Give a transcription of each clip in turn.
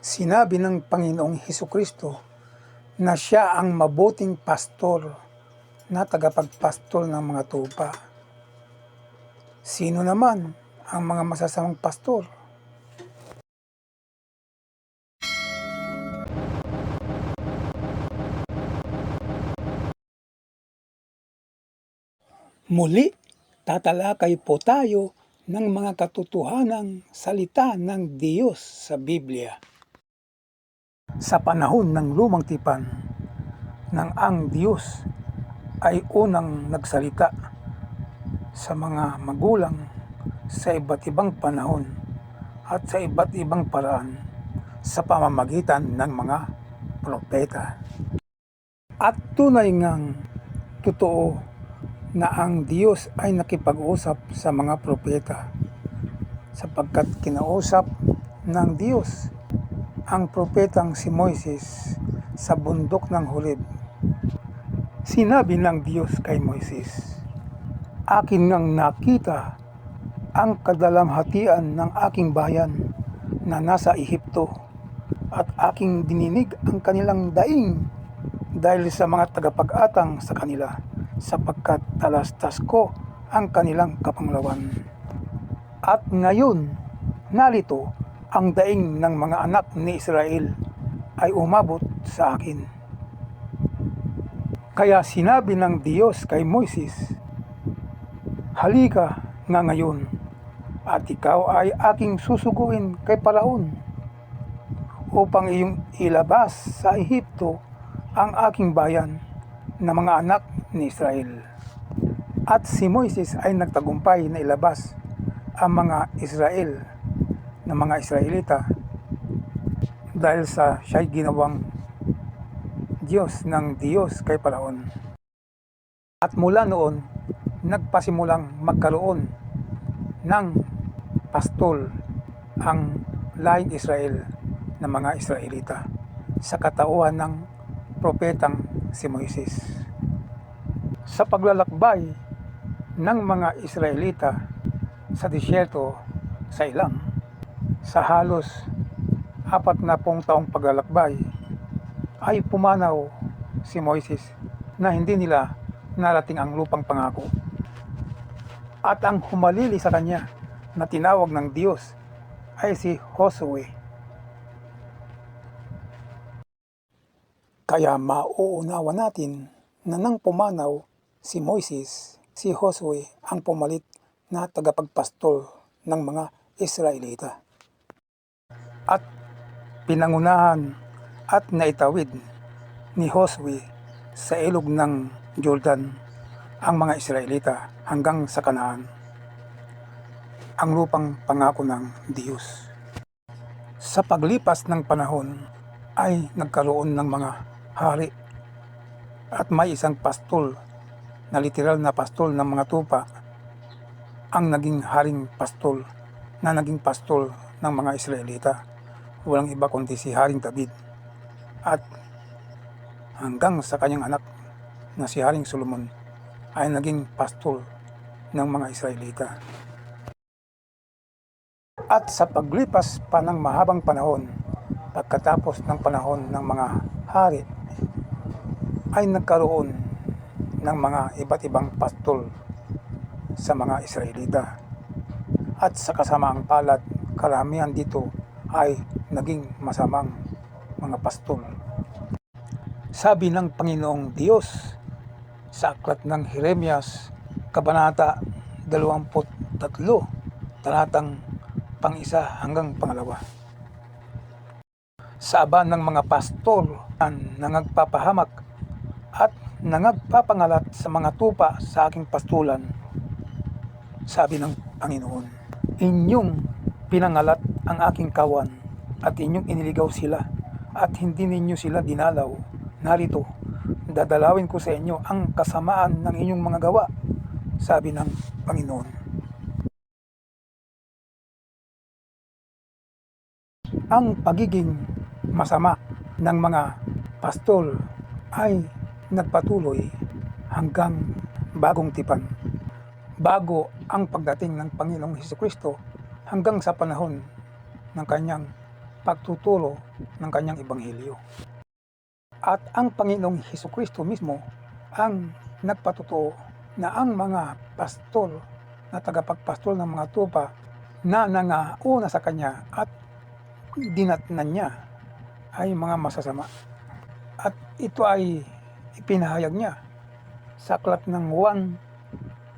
Sinabi ng Panginoong Hesukristo na siya ang mabuting pastor na tagapagpastol ng mga tupa. Sino naman ang mga masasamang pastor? Muli, tatalakay po tayo ng mga katotohanang salita ng Diyos sa Biblia. Sa panahon ng lumang tipan, nang ang Diyos ay unang nagsalita sa mga magulang sa iba't ibang panahon at sa iba't ibang paraan sa pamamagitan ng mga propeta. At tunay ngang totoo na ang Diyos ay nakipag-usap sa mga propeta sapagkat kinausap ng Diyos ang propetang si Moises sa bundok ng Horeb. Sinabi ng Diyos kay Moises, "Akin ngang nakita ang kadalamhatian ng aking bayan na nasa Ehipto at aking dininig ang kanilang daing dahil sa mga tagapag-atang sa kanila, sapagkat talastas ko ang kanilang kapanglawan. At ngayon, narito, ang daing ng mga anak ni Israel ay umabot sa akin." Kaya sinabi ng Diyos kay Moises, "Halika nga ngayon, at ikaw ay aking susuguin kay Paraon, upang iyong ilabas sa Ehipto ang aking bayan na mga anak ni Israel." At si Moises ay nagtagumpay na ilabas ang mga Israel na mga Israelita dahil sa siya'y ginawang Diyos ng Diyos kay Paraon. At mula noon, nagpasimulang magkaroon ng pastol ang lahing Israel na mga Israelita sa katauhan ng propetang si Moises. Sa paglalakbay ng mga Israelita sa disyerto sa ilang, sa halos 40 taong paglalakbay, ay pumanaw si Moises na hindi nila narating ang lupang pangako. At ang humalili sa kanya na tinawag ng Diyos ay si Josue. Kaya mauunawa natin na nang pumanaw si Moises, si Josue ang pumalit na tagapagpastol ng mga Israelita. At pinangunahan at naitawid ni Josue sa ilog ng Jordan ang mga Israelita hanggang sa Kanaan, ang lupang pangako ng Diyos. Sa paglipas ng panahon ay nagkaroon ng mga hari at may isang pastol na literal na pastol ng mga tupa ang naging haring pastol na naging pastol ng mga Israelita. Walang iba kundi si Haring David at hanggang sa kanyang anak na si Haring Solomon ay naging pastol ng mga Israelita. At sa paglipas pa ng mahabang panahon, pagkatapos ng panahon ng mga hari, ay nagkaroon ng mga iba't ibang pastol sa mga Israelita. At sa kasamaang palad, karamihan dito ay naging masamang mga pastol. Sabi ng Panginoong Diyos sa aklat ng Jeremias, Kabanata 23, talatang 1 hanggang 2. Sa aba ng mga pastor na nagpapahamak at nagpapangalat sa mga tupa sa aking pastulan, sabi ng Panginoon, inyong pinangalat ang aking kawan at inyong iniligaw sila at hindi ninyo sila dinalaw. Narito, dadalawin ko sa inyo ang kasamaan ng inyong mga gawa, sabi ng Panginoon. Ang pagiging masama ng mga pastol ay nagpatuloy hanggang bagong tipan, bago ang pagdating ng Panginoong Hesukristo, hanggang sa panahon ng kanyang pagtuturo ng kanyang ebanghelyo. At ang Panginoong Hesukristo mismo ang nagpatotoo na ang mga pastor na tagapagpastol ng mga tupa na nangauna sa kanya at dinatnan niya ay mga masasama. At ito ay ipinahayag niya sa aklat ng Juan,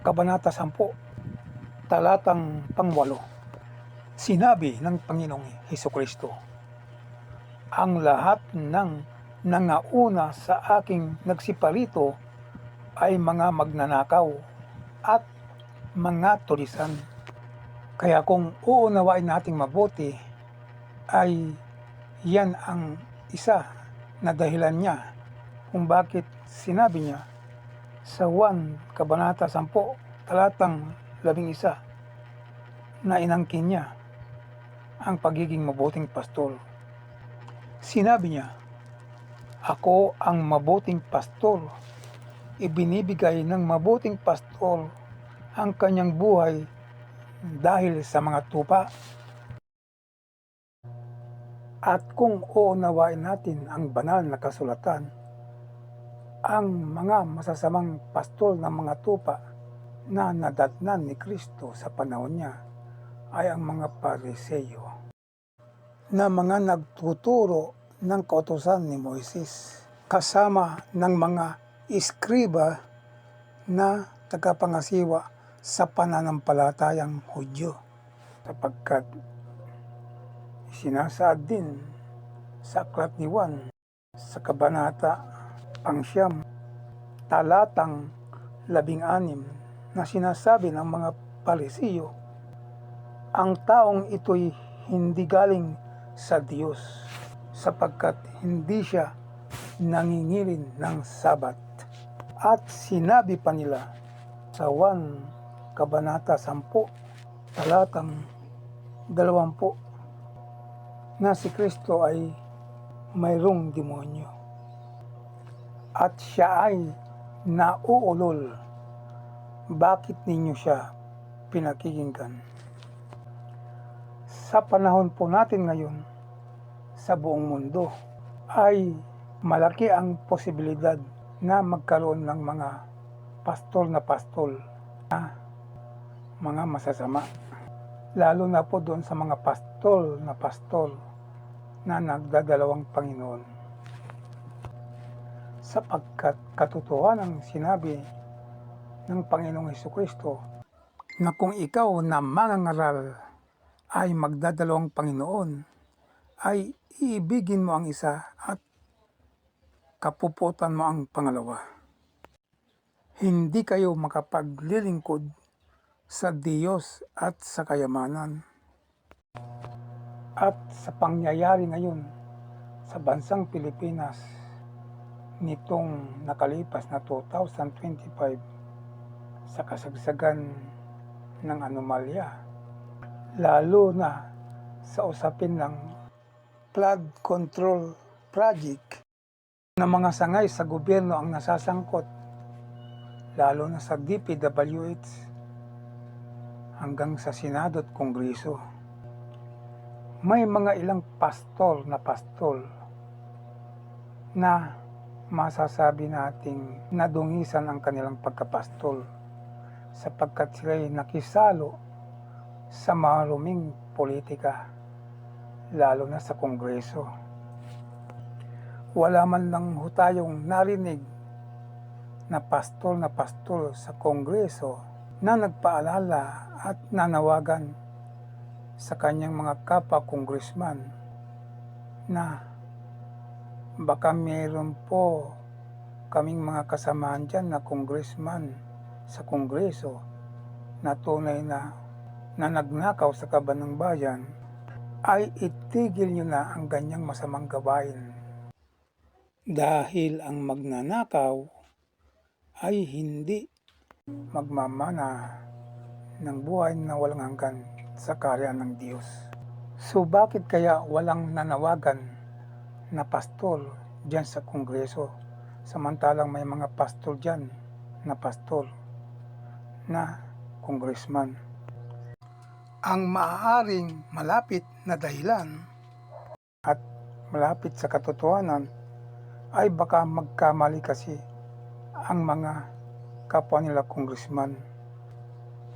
Kabanata 10, talatang 8. Sinabi ng Panginoong Hesukristo, ang lahat ng nangauna sa aking nagsiparito ay mga magnanakaw at mga tulisan. Kaya kung uunawain nating mabuti, ay yan ang isa na dahilan niya kung bakit sinabi niya sa Juan, Kabanata 10, talatang 11, na inangkin niya ang pagiging mabuting pastor. Sinabi niya, ako ang mabuting pastor. Ibinibigay ng mabuting pastor ang kanyang buhay dahil sa mga tupa. At kung uunawain natin ang banal na kasulatan, ang mga masasamang pastol ng mga tupa na nadatnan ni Kristo sa panahon niya ay ang mga Pariseyo, na mga nagtuturo ng kautusan ni Moises, kasama ng mga iskriba na tagapangasiwa sa pananampalatayang Hudyo, sapagkat sinasaad din sa aklat ni Juan sa Kabanata 9, talatang 16, na sinasabi ng mga Pariseyo, ang taong ito'y hindi galing sa Diyos sapagkat hindi siya nangingilin ng Sabat. At sinabi pa nila sa Juan, Kabanata 10, talatang 20, na si Kristo ay mayroong demonyo at siya ay nauulol. Bakit ninyo siya pinakikinggan? Sa panahon po natin ngayon, sa buong mundo, ay malaki ang posibilidad na magkaroon ng mga pastol na mga masasama. Lalo na po doon sa mga pastol na nagdadalawang Panginoon. Sapagkat katotohanan ang sinabi ng Panginoong Hesukristo na kung ikaw na mangangaral ay magdadalawang Panginoon, ay iibigin mo ang isa at kapuputan mo ang pangalawa. Hindi kayo makapaglilingkod sa Diyos at sa kayamanan. At sa pangyayari ngayon sa bansang Pilipinas nitong nakalipas na 2025, sa kasagsagan ng anomalya, lalo na sa usapin ng flood control project, na mga sangay sa gobyerno ang nasasangkot, lalo na sa DPWH hanggang sa Senado at Kongreso. May mga ilang pastol na masasabi nating nadungisan ang kanilang pagkapastol sapagkat sila'y nakisalo sa maruming politika, lalo na sa Kongreso. Wala man lang tayong narinig na pastol sa Kongreso na nagpaalala at nanawagan sa kanyang mga kapwa-congressman na baka mayroon po kaming mga kasamahan dyan na congressman sa Kongreso na tunay na nagnakaw sa kaban ng bayan, ay itigil nyo na ang ganyang masamang gawain. Dahil ang magnanakaw ay hindi magmamana ng buhay na walang hanggan sa kaharian ng Diyos. So bakit kaya walang nanawagan na pastol dyan sa Kongreso, samantalang may mga pastol dyan na congressman? Ang maaaring malapit na dahilan at malapit sa katotohanan, ay baka magkamali kasi ang mga kapwa nila congressman.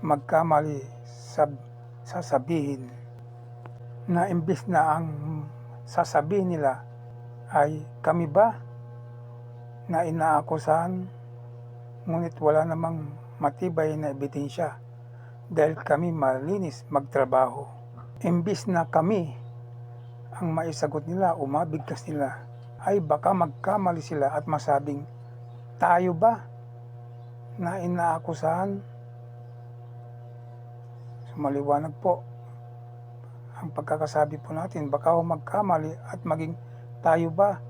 Magkamali sa sasabihin na imbis na ang sasabihin nila ay kami ba na inaakusahan, ngunit wala namang matibay na ebidensya dahil kami malinis magtrabaho. Imbis na kami ang maisagot nila o mabigkas nila, ay baka magkamali sila at masabing tayo ba na inaakusahan. So, maliwanag po ang pagkakasabi po natin, baka magkamali at maging tayo ba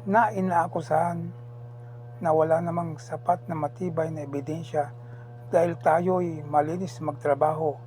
na inaakusahan na wala namang sapat na matibay na ebidensya dahil tayo'y malinis magtrabaho